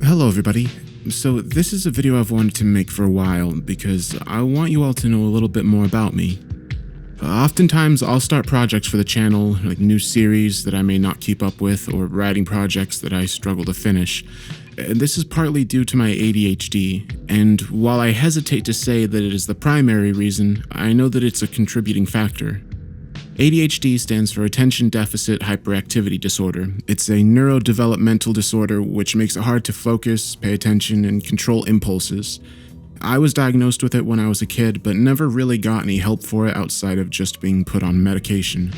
Hello everybody. So this is a video I've wanted to make for a while because I want you all to know a little bit more about me. Oftentimes I'll start projects for the channel, like new series that I may not keep up with or writing projects that I struggle to finish. And this is partly due to my ADHD, and while I hesitate to say that it is the primary reason, I know that it's a contributing factor. ADHD stands for Attention Deficit Hyperactivity Disorder. It's a neurodevelopmental disorder which makes it hard to focus, pay attention, and control impulses. I was diagnosed with it when I was a kid, but never really got any help for it outside of just being put on medication.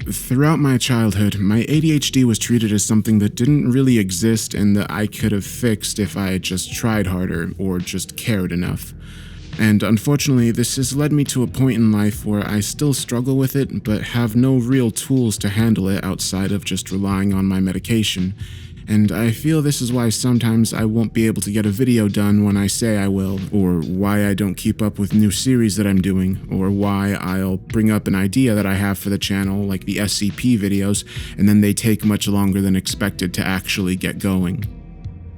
Throughout my childhood, my ADHD was treated as something that didn't really exist and that I could have fixed if I had just tried harder or just cared enough. And unfortunately, this has led me to a point in life where I still struggle with it, but have no real tools to handle it outside of just relying on my medication. And I feel this is why sometimes I won't be able to get a video done when I say I will, or why I don't keep up with new series that I'm doing, or why I'll bring up an idea that I have for the channel, like the SCP videos, and then they take much longer than expected to actually get going.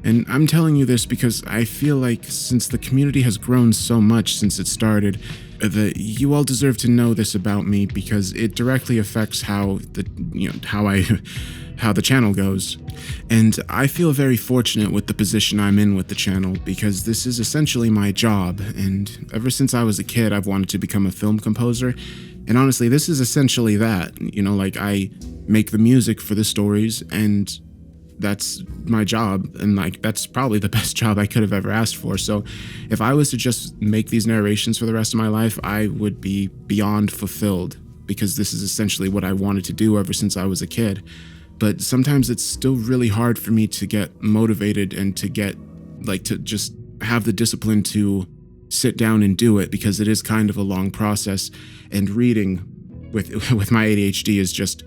And I'm telling you this because I feel like since the community has grown so much since it started, that you all deserve to know this about me because it directly affects how the channel goes. And I feel very fortunate with the position I'm in with the channel because this is essentially my job, and ever since I was a kid I've wanted to become a film composer. And honestly, this is essentially that. I make the music for the stories, and that's my job, and that's probably the best job I could have ever asked for. So if I was to just make these narrations for the rest of my life, I would be beyond fulfilled because this is essentially what I wanted to do ever since I was a kid. But sometimes it's still really hard for me to get motivated and to get to just have the discipline to sit down and do it because it is kind of a long process. And reading with my ADHD is just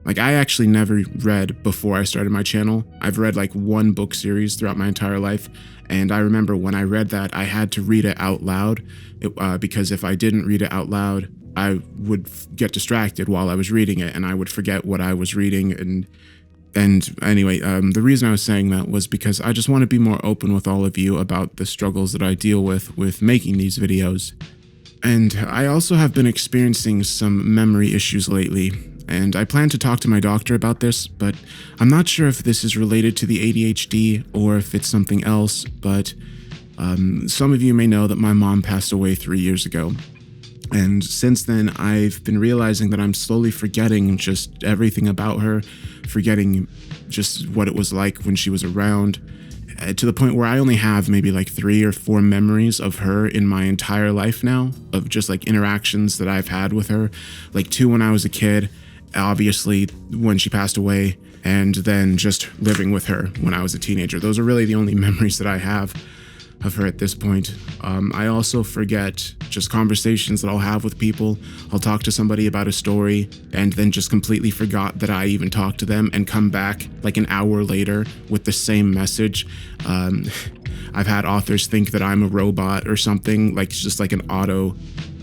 I actually never read before I started my channel. I've read one book series throughout my entire life, and I remember when I read that, I had to read it out loud because if I didn't read it out loud, I would get distracted while I was reading it, and I would forget what I was reading. And anyway, the reason I was saying that was because I just want to be more open with all of you about the struggles that I deal with making these videos. And I also have been experiencing some memory issues lately. And I plan to talk to my doctor about this, but I'm not sure if this is related to the ADHD or if it's something else, but some of you may know that my mom passed away 3 years ago. And since then, I've been realizing that I'm slowly forgetting just everything about her, forgetting just what it was like when she was around, to the point where I only have maybe 3 or 4 memories of her in my entire life now, of just interactions that I've had with her, 2 when I was a kid, obviously when she passed away, and then just living with her when I was a teenager. Those are really the only memories that I have of her at this point. I also forget just conversations that I'll have with people. I'll talk to somebody about a story and then just completely forgot that I even talked to them and come back an hour later with the same message. I've had authors think that I'm a robot or something, just an auto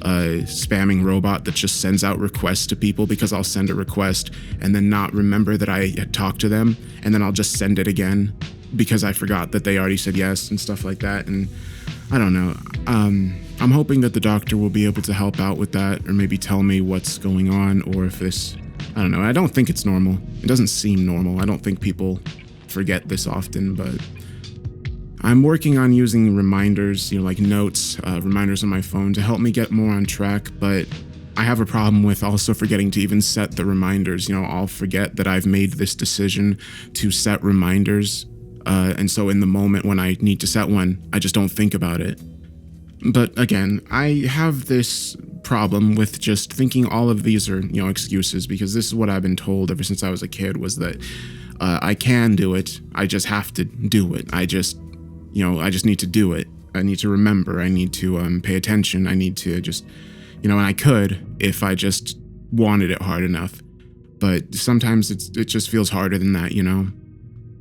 spamming robot that just sends out requests to people because I'll send a request and then not remember that I had talked to them, and then I'll just send it again because I forgot that they already said yes and stuff like that. And I don't know. I'm hoping that the doctor will be able to help out with that, or maybe tell me what's going on, or if this, I don't know. I don't think it's normal. It doesn't seem normal. I don't think people forget this often, but I'm working on using reminders, notes, reminders on my phone to help me get more on track, but I have a problem with also forgetting to even set the reminders. I'll forget that I've made this decision to set reminders, and so in the moment when I need to set one, I just don't think about it. But again, I have this problem with just thinking all of these are, excuses, because this is what I've been told ever since I was a kid, was that I can do it, I just have to do it. I just need to do it. I need to remember. I need to pay attention. I need to just, and I could if I just wanted it hard enough. But sometimes it just feels harder than that,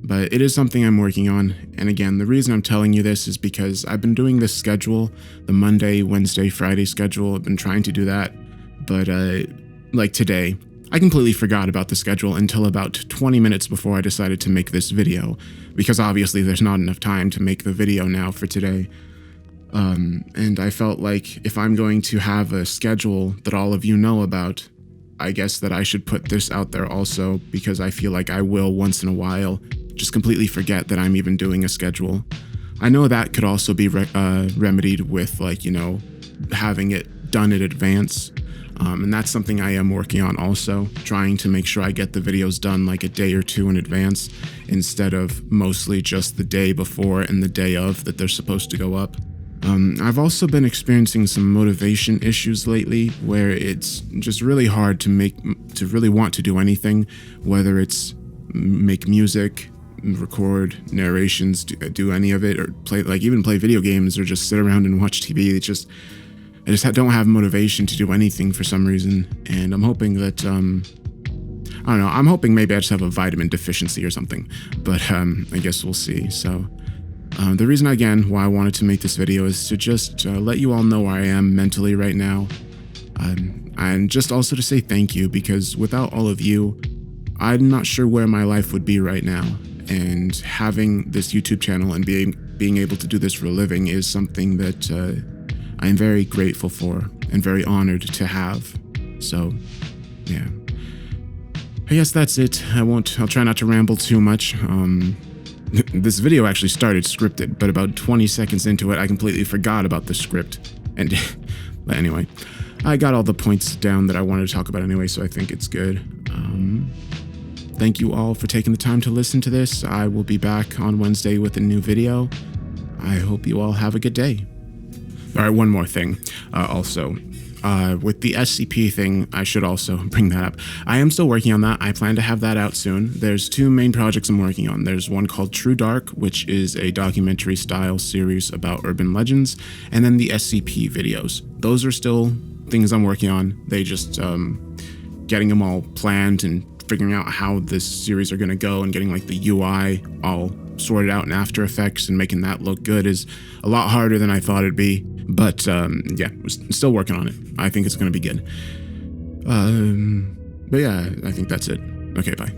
But it is something I'm working on. And again, the reason I'm telling you this is because I've been doing this schedule, the Monday, Wednesday, Friday schedule. I've been trying to do that. But today, I completely forgot about the schedule until about 20 minutes before I decided to make this video, because obviously there's not enough time to make the video now for today. And I felt like if I'm going to have a schedule that all of you know about, I guess that I should put this out there also, because I feel like I will once in a while just completely forget that I'm even doing a schedule. I know that could also be remedied with, like, you know, having it done in advance. And that's something I am working on also, trying to make sure I get the videos done like a day or two in advance, instead of mostly just the day before and the day of that they're supposed to go up. I've also been experiencing some motivation issues lately, where it's just really hard to really want to do anything, whether it's make music, record narrations, do any of it, or even play video games, or just sit around and watch TV. I just don't have motivation to do anything for some reason, and I'm hoping that, I don't know, I'm hoping maybe I just have a vitamin deficiency or something, but I guess we'll see. So the reason, again, why I wanted to make this video is to just let you all know where I am mentally right now, and just also to say thank you, because without all of you, I'm not sure where my life would be right now, and having this YouTube channel and being able to do this for a living is something that I'm very grateful for and very honored to have. So, yeah. I guess that's it. I'll try not to ramble too much. This video actually started scripted, but about 20 seconds into it, I completely forgot about the script. And but anyway, I got all the points down that I wanted to talk about anyway, so I think it's good. Thank you all for taking the time to listen to this. I will be back on Wednesday with a new video. I hope you all have a good day. All right, one more thing. Also, with the SCP thing, I should also bring that up. I am still working on that. I plan to have that out soon. There's two main projects I'm working on. There's one called True Dark, which is a documentary style series about urban legends, and then the SCP videos. Those are still things I'm working on. They just, getting them all planned and figuring out how this series are going to go, and getting like the UI all sorted out in After Effects and making that look good is a lot harder than I thought it'd be. But yeah, we're still working on it. I think it's going to be good. But yeah, I think that's it. Okay, bye.